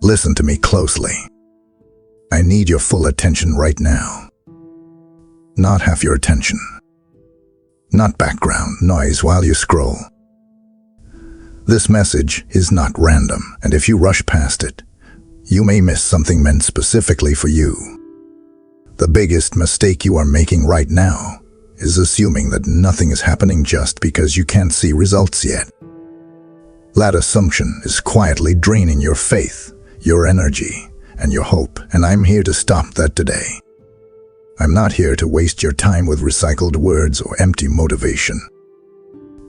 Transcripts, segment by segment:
Listen to me closely. I need your full attention right now. Not half your attention. Not background noise while you scroll. This message is not random, and if you rush past it, you may miss something meant specifically for you. The biggest mistake you are making right now is assuming that nothing is happening just because you can't see results yet. That assumption is quietly draining your faith, your energy, and your hope, and I'm here to stop that today. I'm not here to waste your time with recycled words or empty motivation.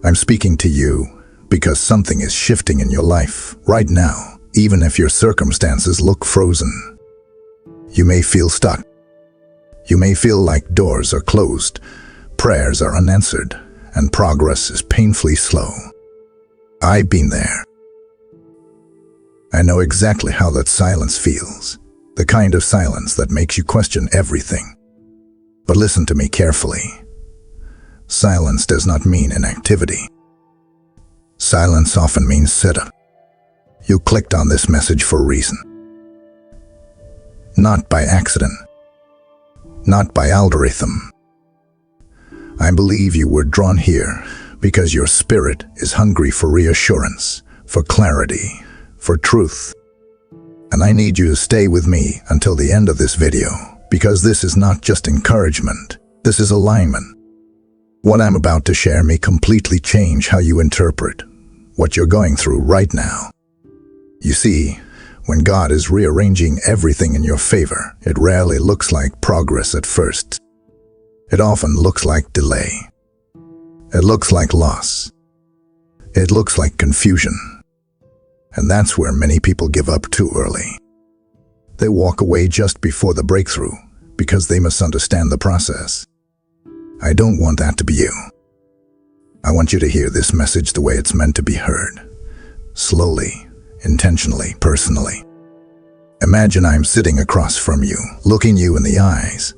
I'm speaking to you because something is shifting in your life right now, even if your circumstances look frozen. You may feel stuck. You may feel like doors are closed, prayers are unanswered, and progress is painfully slow. I've been there. I know exactly how that silence feels, the kind of silence that makes you question everything. But listen to me carefully. Silence does not mean inactivity. Silence often means setup. You clicked on this message for a reason. Not by accident. Not by algorithm. I believe you were drawn here because your spirit is hungry for reassurance, for clarity, for truth. And I need you to stay with me until the end of this video, because this is not just encouragement, this is alignment. What I'm about to share may completely change how you interpret what you're going through right now. You see, when God is rearranging everything in your favor, it rarely looks like progress at first. It often looks like delay. It looks like loss. It looks like confusion. And that's where many people give up too early. They walk away just before the breakthrough because they misunderstand the process. I don't want that to be you. I want you to hear this message the way it's meant to be heard. Slowly, intentionally, personally. Imagine I'm sitting across from you, looking you in the eyes,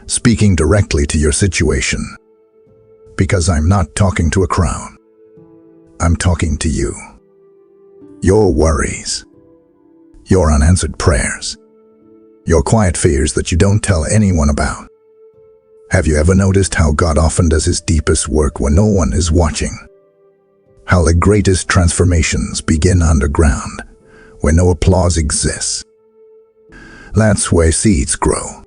speaking directly to your situation. Because I'm not talking to a crowd. I'm talking to you. Your worries. Your unanswered prayers. Your quiet fears that you don't tell anyone about. Have you ever noticed how God often does his deepest work when no one is watching? How the greatest transformations begin underground, where no applause exists. That's where seeds grow.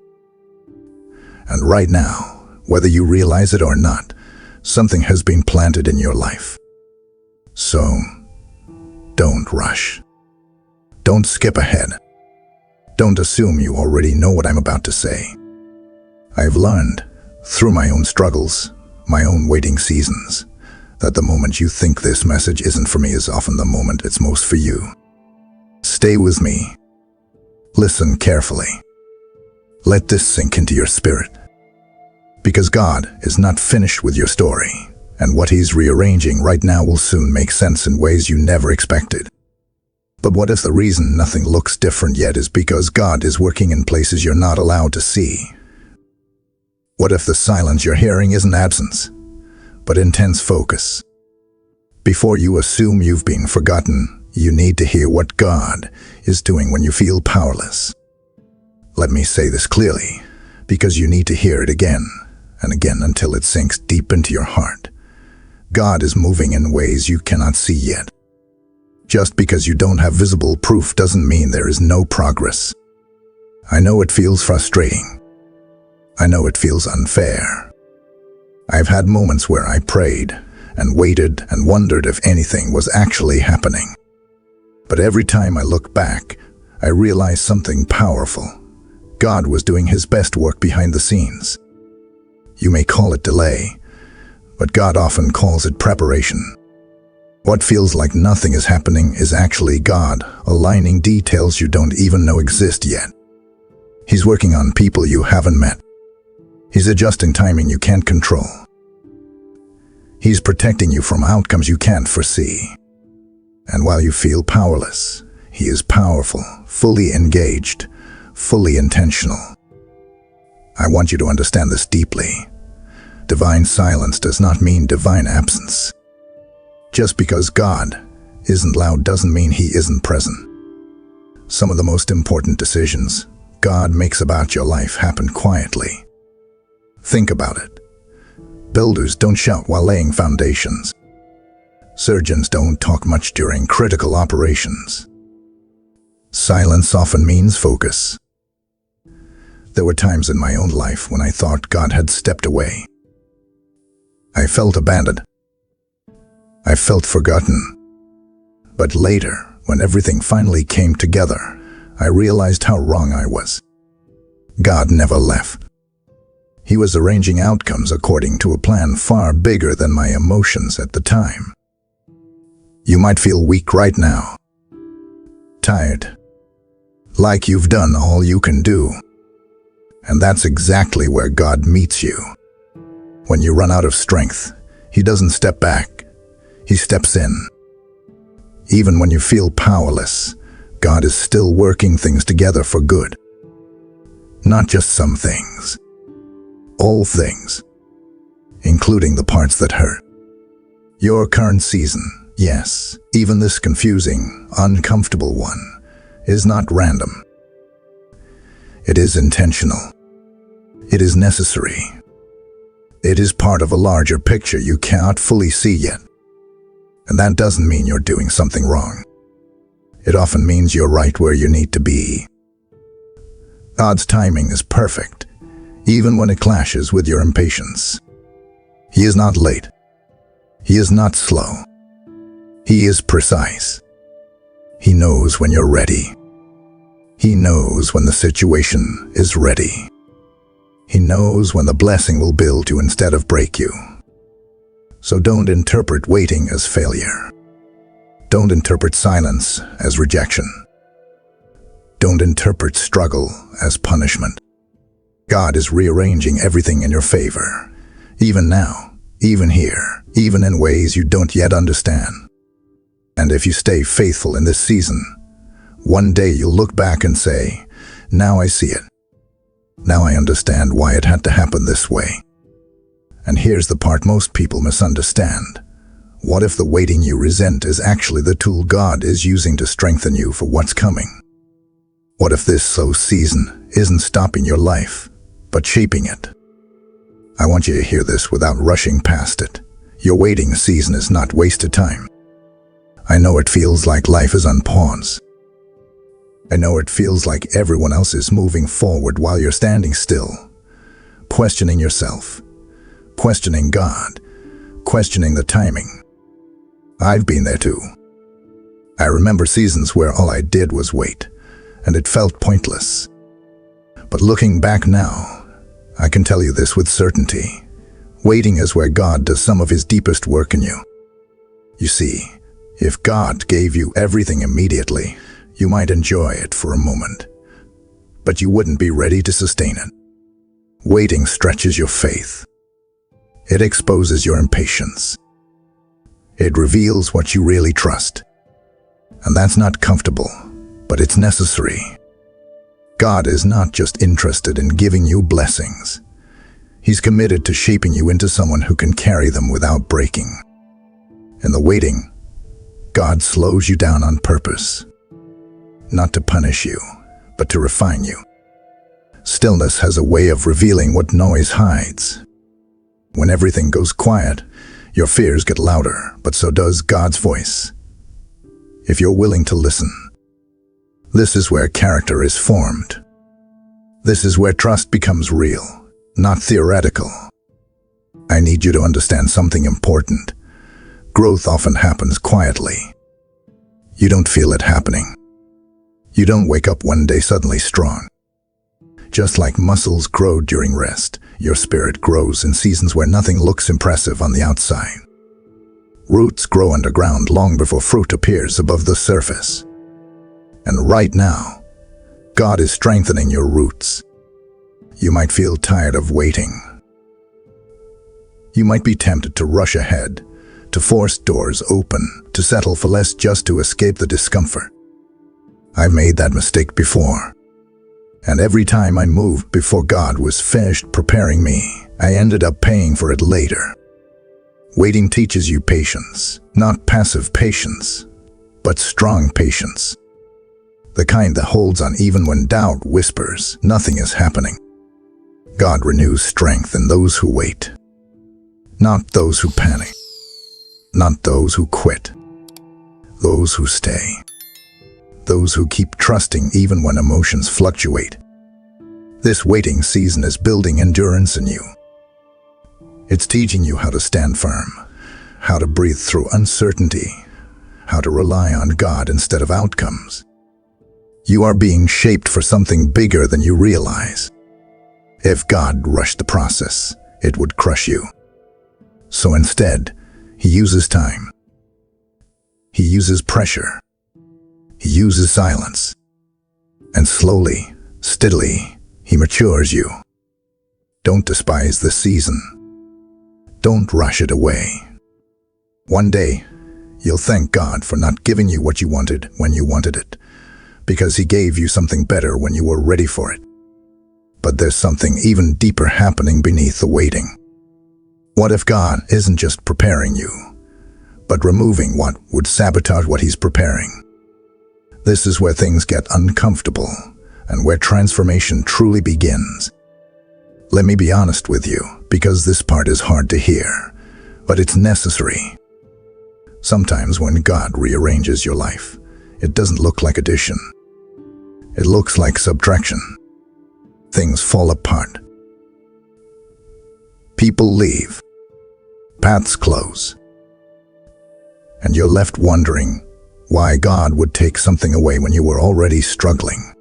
And right now, whether you realize it or not, something has been planted in your life. So, don't rush. Don't skip ahead. Don't assume you already know what I'm about to say. I've learned, through my own struggles, my own waiting seasons, that the moment you think this message isn't for me is often the moment it's most for you. Stay with me. Listen carefully. Let this sink into your spirit. Because God is not finished with your story, and what he's rearranging right now will soon make sense in ways you never expected. But what if the reason nothing looks different yet is because God is working in places you're not allowed to see? What if the silence you're hearing isn't absence, but intense focus? Before you assume you've been forgotten, you need to hear what God is doing when you feel powerless. Let me say this clearly, because you need to hear it again and again until it sinks deep into your heart. God is moving in ways you cannot see yet. Just because you don't have visible proof doesn't mean there is no progress. I know it feels frustrating. I know it feels unfair. I've had moments where I prayed and waited and wondered if anything was actually happening. But every time I look back, I realize something powerful. God was doing his best work behind the scenes. You may call it delay, but God often calls it preparation. What feels like nothing is happening is actually God aligning details you don't even know exist yet. He's working on people you haven't met. He's adjusting timing you can't control. He's protecting you from outcomes you can't foresee. And while you feel powerless, he is powerful, fully engaged, fully intentional. I want you to understand this deeply. Divine silence does not mean divine absence. Just because God isn't loud doesn't mean he isn't present. Some of the most important decisions God makes about your life happen quietly. Think about it. Builders don't shout while laying foundations. Surgeons don't talk much during critical operations. Silence often means focus. There were times in my own life when I thought God had stepped away. I felt abandoned. I felt forgotten. But later, when everything finally came together, I realized how wrong I was. God never left. He was arranging outcomes according to a plan far bigger than my emotions at the time. You might feel weak right now. Tired. Like you've done all you can do. And that's exactly where God meets you. When you run out of strength, He doesn't step back. He steps in. Even when you feel powerless, God is still working things together for good. Not just some things. All things. Including the parts that hurt. Your current season, yes, even this confusing, uncomfortable one, is not random. It is intentional. It is necessary. It is part of a larger picture you cannot fully see yet. And that doesn't mean you're doing something wrong. It often means you're right where you need to be. God's timing is perfect, even when it clashes with your impatience. He is not late. He is not slow. He is precise. He knows when you're ready. He knows when the situation is ready. He knows when the blessing will build you instead of break you. So don't interpret waiting as failure. Don't interpret silence as rejection. Don't interpret struggle as punishment. God is rearranging everything in your favor, even now, even here, even in ways you don't yet understand. And if you stay faithful in this season, one day you'll look back and say, "Now I see it. Now I understand why it had to happen this way." And here's the part most people misunderstand. What if the waiting you resent is actually the tool God is using to strengthen you for what's coming? What if this slow season isn't stopping your life, but shaping it? I want you to hear this without rushing past it. Your waiting season is not wasted time. I know it feels like life is on pause. I know it feels like everyone else is moving forward while you're standing still, questioning yourself, questioning God, questioning the timing. I've been there too. I remember seasons where all I did was wait, and it felt pointless. But looking back now, I can tell you this with certainty. Waiting is where God does some of His deepest work in you. You see, if God gave you everything immediately, you might enjoy it for a moment, but you wouldn't be ready to sustain it. Waiting stretches your faith. It exposes your impatience. It reveals what you really trust. And that's not comfortable, but it's necessary. God is not just interested in giving you blessings. He's committed to shaping you into someone who can carry them without breaking. In the waiting, God slows you down on purpose. Not to punish you, but to refine you. Stillness has a way of revealing what noise hides. When everything goes quiet, your fears get louder, but so does God's voice. If you're willing to listen, this is where character is formed. This is where trust becomes real, not theoretical. I need you to understand something important. Growth often happens quietly. You don't feel it happening. You don't wake up one day suddenly strong. Just like muscles grow during rest, your spirit grows in seasons where nothing looks impressive on the outside. Roots grow underground long before fruit appears above the surface. And right now, God is strengthening your roots. You might feel tired of waiting. You might be tempted to rush ahead, to force doors open, to settle for less just to escape the discomfort. I've made that mistake before. And every time I moved before God was finished preparing me, I ended up paying for it later. Waiting teaches you patience, not passive patience, but strong patience. the kind that holds on even when doubt whispers nothing is happening. God renews strength in those who wait, not those who panic, not those who quit, those who stay, those who keep trusting even when emotions fluctuate. This waiting season is building endurance in you. It's teaching you how to stand firm, how to breathe through uncertainty, how to rely on God instead of outcomes. You are being shaped for something bigger than you realize. If God rushed the process, it would crush you. So instead, He uses time. He uses pressure. He uses silence. And slowly, steadily, He matures you. Don't despise this season. Don't rush it away. One day, you'll thank God for not giving you what you wanted when you wanted it, because He gave you something better when you were ready for it. But there's something even deeper happening beneath the waiting. What if God isn't just preparing you, but removing what would sabotage what He's preparing? This is where things get uncomfortable and where transformation truly begins. Let me be honest with you, because this part is hard to hear, but it's necessary. Sometimes when God rearranges your life, it doesn't look like addition. It looks like subtraction. Things fall apart. People leave. Paths close. And you're left wondering why God would take something away when you were already struggling.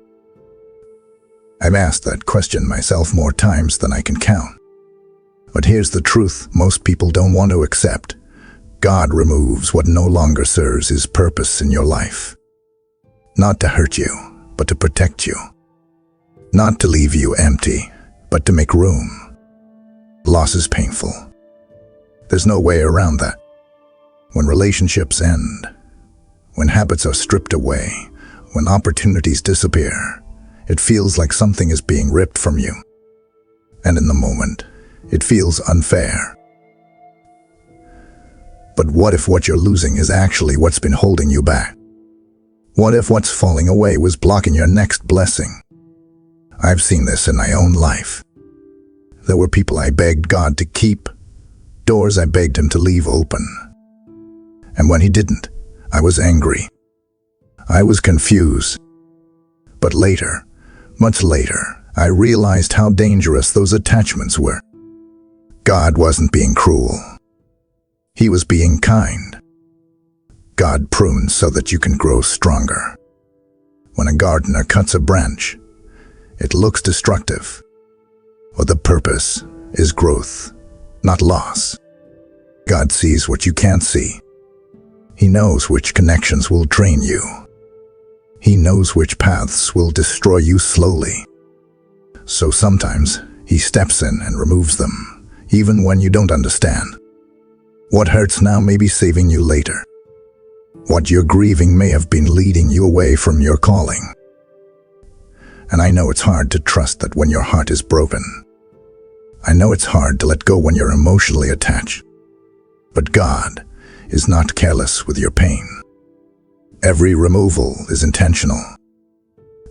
I've asked that question myself more times than I can count. But here's the truth most people don't want to accept. God removes what no longer serves His purpose in your life. Not to hurt you, but to protect you. Not to leave you empty, but to make room. Loss is painful. There's no way around that. When relationships end, when habits are stripped away, when opportunities disappear, it feels like something is being ripped from you. And in the moment, it feels unfair. But what if what you're losing is actually what's been holding you back? What if what's falling away was blocking your next blessing? I've seen this in my own life. There were people I begged God to keep, doors I begged Him to leave open. And when He didn't, I was angry. I was confused. But later, much later, I realized how dangerous those attachments were. God wasn't being cruel. He was being kind. God prunes so that you can grow stronger. When a gardener cuts a branch, it looks destructive. But the purpose is growth, not loss. God sees what you can't see. He knows which connections will drain you. He knows which paths will destroy you slowly. So sometimes He steps in and removes them, even when you don't understand. What hurts now may be saving you later. What you're grieving may have been leading you away from your calling. And I know it's hard to trust that when your heart is broken. I know it's hard to let go when you're emotionally attached. But God is not careless with your pain. Every removal is intentional.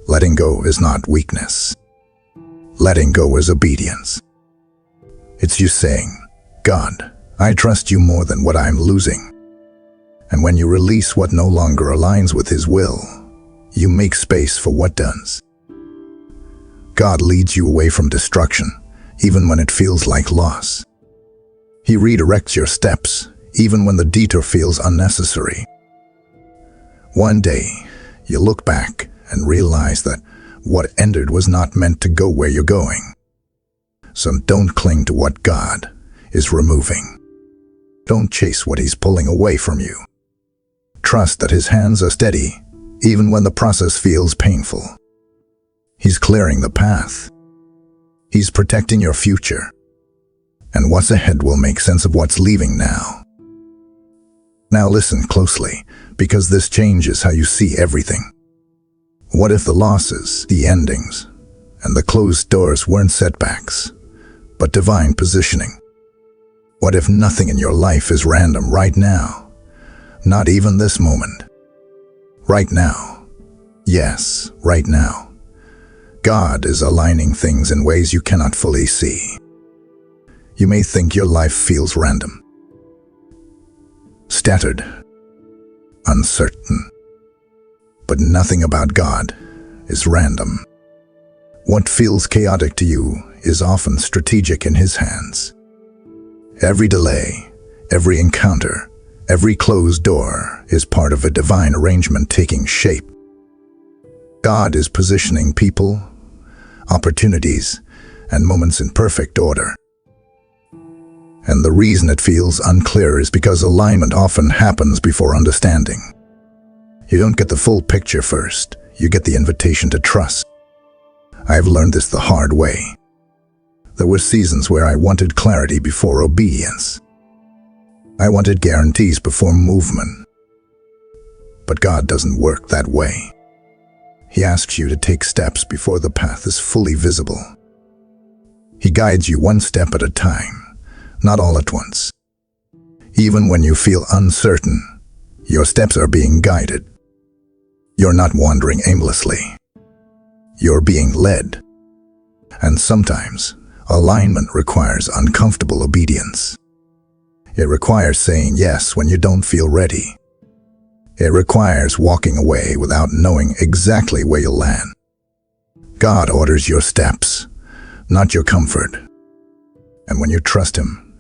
Letting go is not weakness. Letting go is obedience. It's you saying, God, I trust you more than what I'm losing. And when you release what no longer aligns with His will, you make space for what does. God leads you away from destruction, even when it feels like loss. He redirects your steps, even when the detour feels unnecessary. One day, you look back and realize that what ended was not meant to go where you're going. So don't cling to what God is removing. Don't chase what He's pulling away from you. Trust that His hands are steady, even when the process feels painful. He's clearing the path. He's protecting your future. And what's ahead will make sense of what's leaving now. Now listen closely, because this changes how you see everything. What if the losses, the endings, and the closed doors weren't setbacks, but divine positioning? What if nothing in your life is random right now? Not even this moment. Right now, Yes, right now. God is aligning things in ways you cannot fully see. You may think your life feels random, scattered, uncertain. But nothing about God is random. What feels chaotic to you is often strategic in His hands. Every delay, every encounter, every closed door is part of a divine arrangement taking shape. God is positioning people, opportunities, and moments in perfect order. And the reason it feels unclear is because alignment often happens before understanding. You don't get the full picture first, you get the invitation to trust. I've learned this the hard way. There were seasons where I wanted clarity before obedience. I wanted guarantees before movement. But God doesn't work that way. He asks you to take steps before the path is fully visible. He guides you one step at a time, not all at once. Even when you feel uncertain, your steps are being guided. You're not wandering aimlessly. You're being led. And sometimes, alignment requires uncomfortable obedience. It requires saying yes when you don't feel ready. It requires walking away without knowing exactly where you'll land. God orders your steps, not your comfort. And when you trust Him,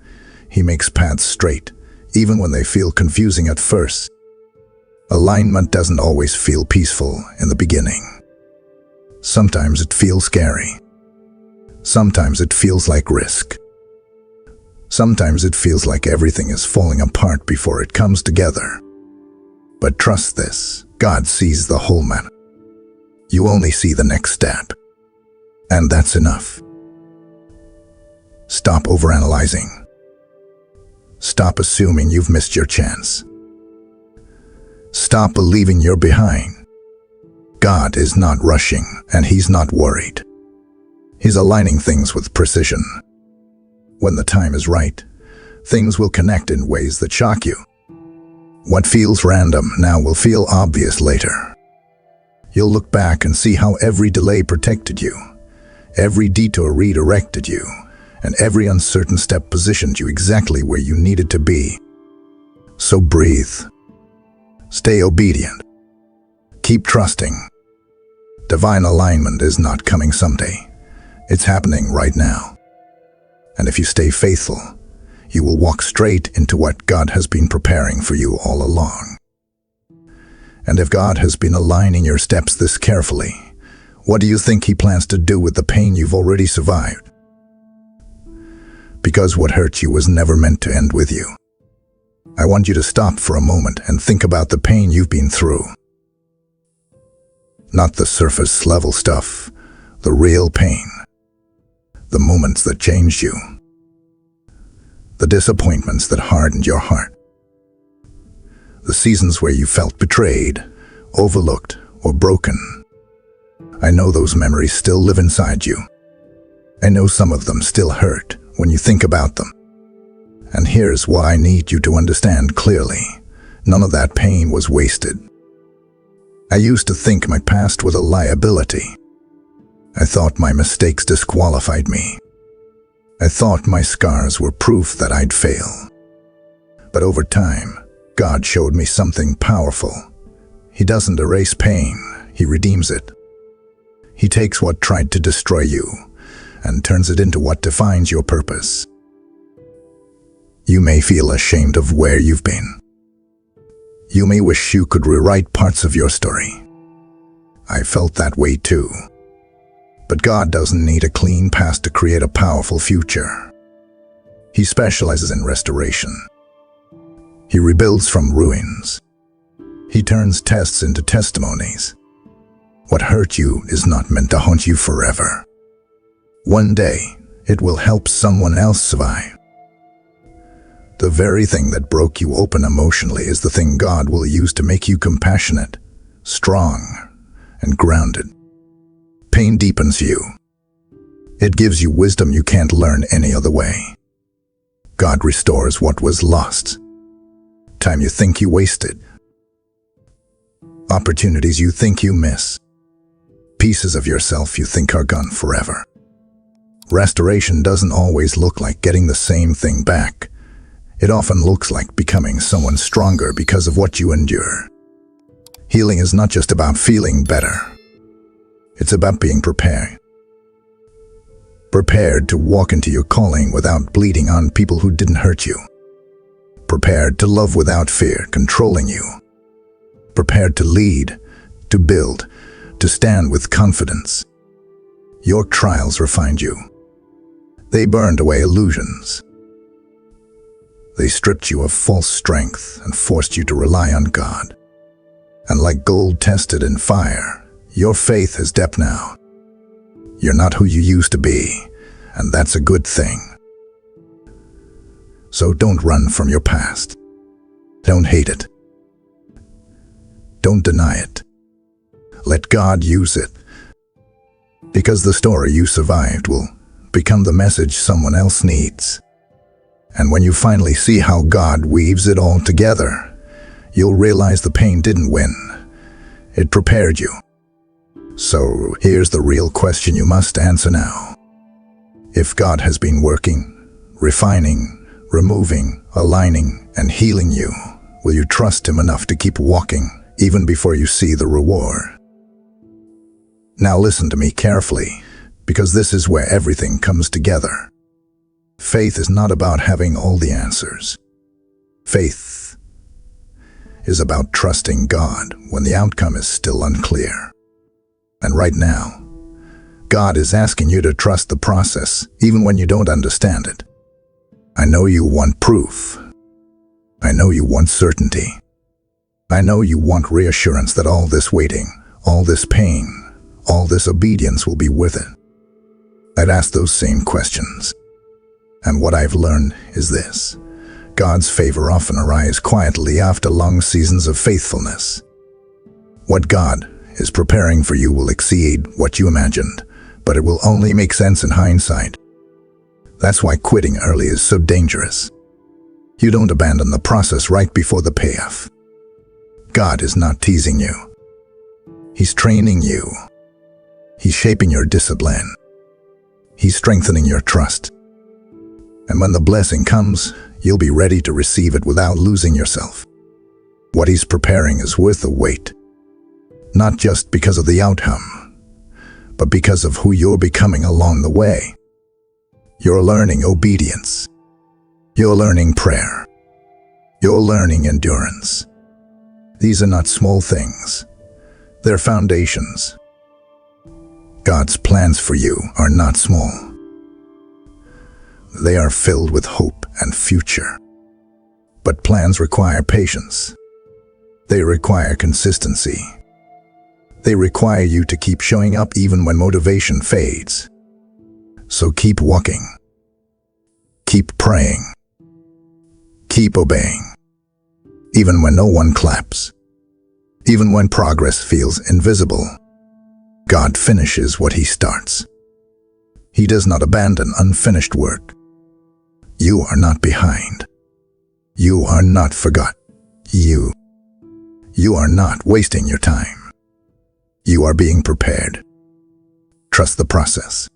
He makes paths straight, even when they feel confusing at first. Alignment doesn't always feel peaceful in the beginning. Sometimes it feels scary. Sometimes it feels like risk. Sometimes it feels like everything is falling apart before it comes together. But trust this, God sees the whole matter. You only see the next step. And that's enough. Stop overanalyzing. Stop assuming you've missed your chance. Stop believing you're behind. God is not rushing, and He's not worried. He's aligning things with precision. When the time is right, things will connect in ways that shock you. What feels random now will feel obvious later. You'll look back and see how every delay protected you, every detour redirected you, and every uncertain step positioned you exactly where you needed to be. So breathe. Stay obedient. Keep trusting. Divine alignment is not coming someday. It's happening right now. And if you stay faithful, you will walk straight into what God has been preparing for you all along. And if God has been aligning your steps this carefully, what do you think He plans to do with the pain you've already survived? Because what hurt you was never meant to end with you. I want you to stop for a moment and think about the pain you've been through. Not the surface level stuff, the real pain. The moments that changed you. The disappointments that hardened your heart. The seasons where you felt betrayed, overlooked, or broken. I know those memories still live inside you. I know some of them still hurt when you think about them. And here's what I need you to understand clearly. None of that pain was wasted. I used to think my past was a liability. I thought my mistakes disqualified me. I thought my scars were proof that I'd fail. But over time, God showed me something powerful. He doesn't erase pain, He redeems it. He takes what tried to destroy you and turns it into what defines your purpose. You may feel ashamed of where you've been. You may wish you could rewrite parts of your story. I felt that way too. But God doesn't need a clean past to create a powerful future. He specializes in restoration. He rebuilds from ruins. He turns tests into testimonies. What hurt you is not meant to haunt you forever. One day, it will help someone else survive. The very thing that broke you open emotionally is the thing God will use to make you compassionate, strong, and grounded. Pain deepens you. It gives you wisdom you can't learn any other way. God restores what was lost. Time you think you wasted. opportunities you think you miss, pieces of yourself you think are gone forever. Restoration doesn't always look like getting the same thing back. It often looks like becoming someone stronger because of what you endure. Healing is not just about feeling better. It's about being prepared. Prepared to walk into your calling without bleeding on people who didn't hurt you. Prepared to love without fear controlling you. Prepared to lead, to build, to stand with confidence. Your trials refined you. They burned away illusions. They stripped you of false strength and forced you to rely on God. And like gold tested in fire, your faith has depth now. You're not who you used to be, and that's a good thing. So don't run from your past. Don't hate it. Don't deny it. Let God use it. Because the story you survived will become the message someone else needs. And when you finally see how God weaves it all together, you'll realize the pain didn't win. It prepared you. So here's the real question you must answer now. If God has been working, refining, removing, aligning, and healing you, will you trust Him enough to keep walking even before you see the reward? Now listen to me carefully, because this is where everything comes together. Faith is not about having all the answers. Faith is about trusting God when the outcome is still unclear. And right now, God is asking you to trust the process even when you don't understand it. I know you want proof. I know you want certainty. I know you want reassurance that all this waiting, all this pain, all this obedience will be worth it. I'd ask those same questions. And what I've learned is this: God's favor often arrives quietly after long seasons of faithfulness. What God is preparing for you will exceed what you imagined, but it will only make sense in hindsight. That's why quitting early is so dangerous. You don't abandon the process right before the payoff. God is not teasing you. He's training you. He's shaping your discipline. He's strengthening your trust. And when the blessing comes, you'll be ready to receive it without losing yourself. What He's preparing is worth the wait. Not just because of the outcome, but because of who you're becoming along the way. You're learning obedience. You're learning prayer. You're learning endurance. These are not small things. They're foundations. God's plans for you are not small. They are filled with hope and future. But plans require patience. They require consistency. They require you to keep showing up even when motivation fades. So keep walking. Keep praying. Keep obeying. Even when no one claps. Even when progress feels invisible. God finishes what He starts. He does not abandon unfinished work. You are not behind. You are not forgotten. You are not wasting your time. You are being prepared. Trust the process.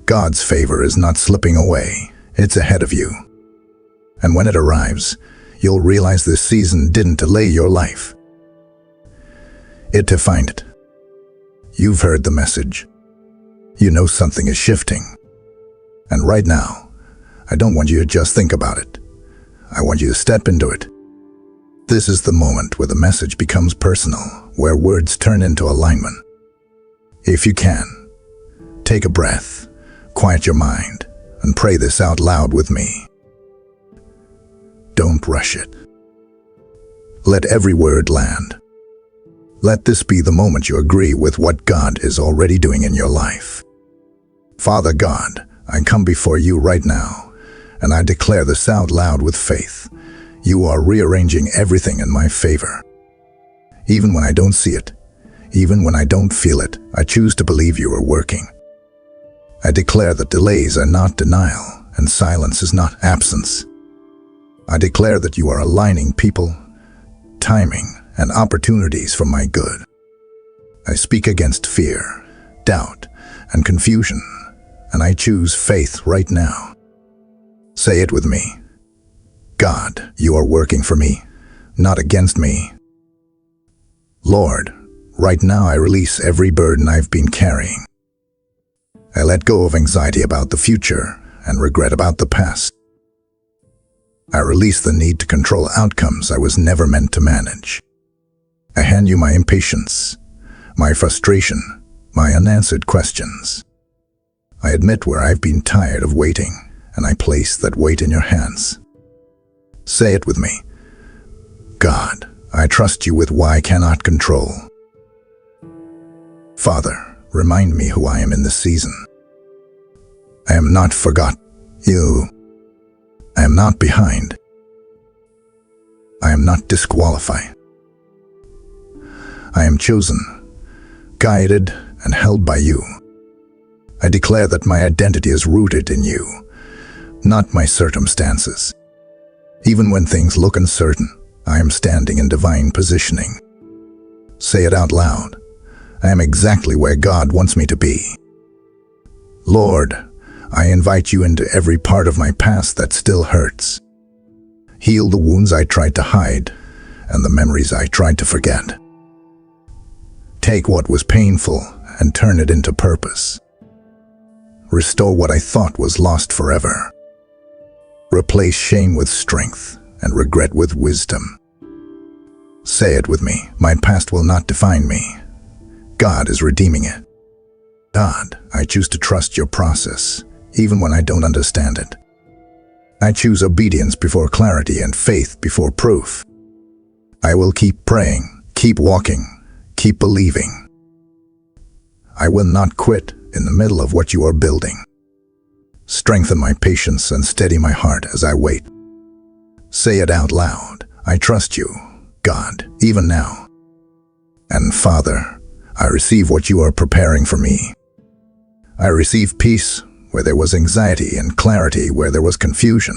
God's favor is not slipping away. It's ahead of you. And when it arrives, you'll realize this season didn't delay your life. It defined it. You've heard the message. You know something is shifting. And right now, I don't want you to just think about it. I want you to step into it. This is the moment where the message becomes personal, where words turn into alignment. If you can, take a breath, quiet your mind, and pray this out loud with me. Don't rush it. Let every word land. Let this be the moment you agree with what God is already doing in your life. Father God, I come before you right now, and I declare this out loud with faith. You are rearranging everything in my favor. Even when I don't see it, even when I don't feel it, I choose to believe you are working. I declare that delays are not denial, and silence is not absence. I declare that you are aligning people, timing, and opportunities for my good. I speak against fear, doubt, and confusion, and I choose faith right now. Say it with me. God, you are working for me, not against me. Lord, right now I release every burden I've been carrying. I let go of anxiety about the future and regret about the past. I release the need to control outcomes I was never meant to manage. I hand you my impatience, my frustration, my unanswered questions. I admit where I've been tired of waiting, and I place that weight in your hands. Say it with me. God, I trust you with what I cannot control. Father, remind me who I am in this season. I am not forgotten. I am not behind. I am not disqualified. I am chosen, guided, and held by you. I declare that my identity is rooted in you, not my circumstances. Even when things look uncertain, I am standing in divine positioning. Say it out loud. I am exactly where God wants me to be. Lord, I invite you into every part of my past that still hurts. Heal the wounds I tried to hide and the memories I tried to forget. Take what was painful and turn it into purpose. Restore what I thought was lost forever. Replace shame with strength and regret with wisdom. Say it with me. My past will not define me. God is redeeming it. God, I choose to trust your process, even when I don't understand it. I choose obedience before clarity and faith before proof. I will keep praying, keep walking, keep believing. I will not quit in the middle of what you are building. Strengthen my patience and steady my heart as I wait. Say it out loud. I trust you, God, even now. And Father, I receive what you are preparing for me. I receive peace where there was anxiety and clarity where there was confusion.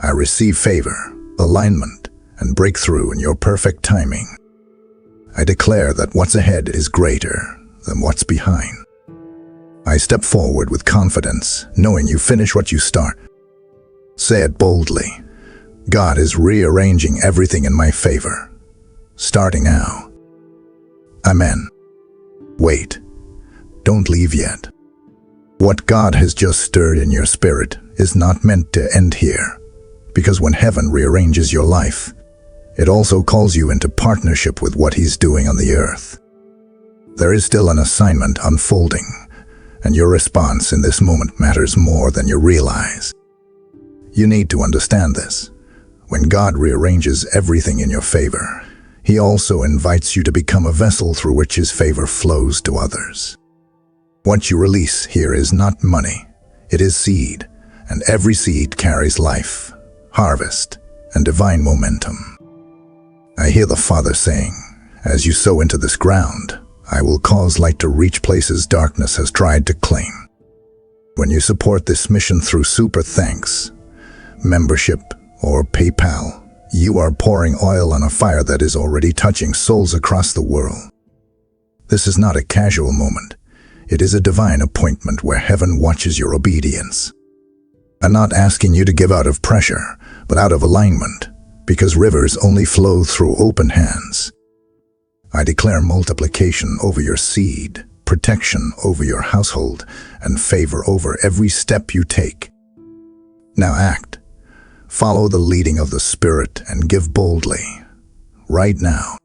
I receive favor, alignment, and breakthrough in your perfect timing. I declare that what's ahead is greater than what's behind. I step forward with confidence, knowing you finish what you start. Say it boldly. God is rearranging everything in my favor, starting now. Amen. Wait. Don't leave yet. What God has just stirred in your spirit is not meant to end here, because when heaven rearranges your life, it also calls you into partnership with what He's doing on the earth. There is still an assignment unfolding, and your response in this moment matters more than you realize. You need to understand this. When God rearranges everything in your favor, He also invites you to become a vessel through which His favor flows to others. What you release here is not money, it is seed, and every seed carries life, harvest, and divine momentum. I hear the Father saying, as you sow into this ground, I will cause light to reach places darkness has tried to claim. When you support this mission through Super Thanks, membership, or PayPal, you are pouring oil on a fire that is already touching souls across the world. This is not a casual moment. It is a divine appointment where heaven watches your obedience. I'm not asking you to give out of pressure, but out of alignment, because rivers only flow through open hands. I declare multiplication over your seed, protection over your household, and favor over every step you take. Now act. Follow the leading of the Spirit and give boldly, right now.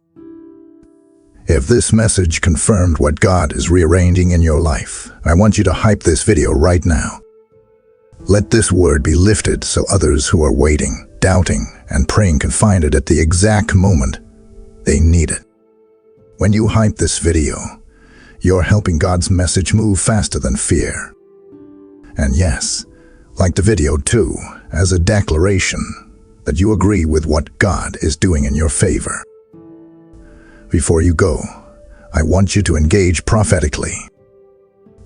If this message confirmed what God is rearranging in your life, I want you to hype this video right now. Let this word be lifted so others who are waiting, doubting, and praying can find it at the exact moment they need it. When you hype this video, you're helping God's message move faster than fear. And yes, like the video too, as a declaration that you agree with what God is doing in your favor. Before you go, I want you to engage prophetically.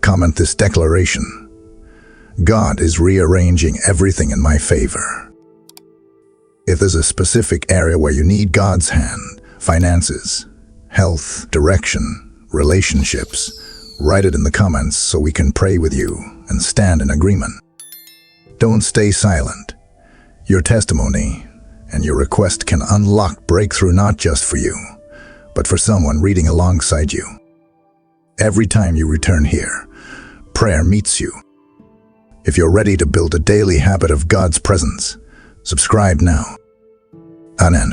Comment this declaration. God is rearranging everything in my favor. If there's a specific area where you need God's hand, finances, health, direction, relationships, write it in the comments so we can pray with you and stand in agreement. Don't stay silent. Your testimony and your request can unlock breakthrough not just for you, but for someone reading alongside you. Every time you return here, prayer meets you. If you're ready to build a daily habit of God's presence, subscribe now. Amen.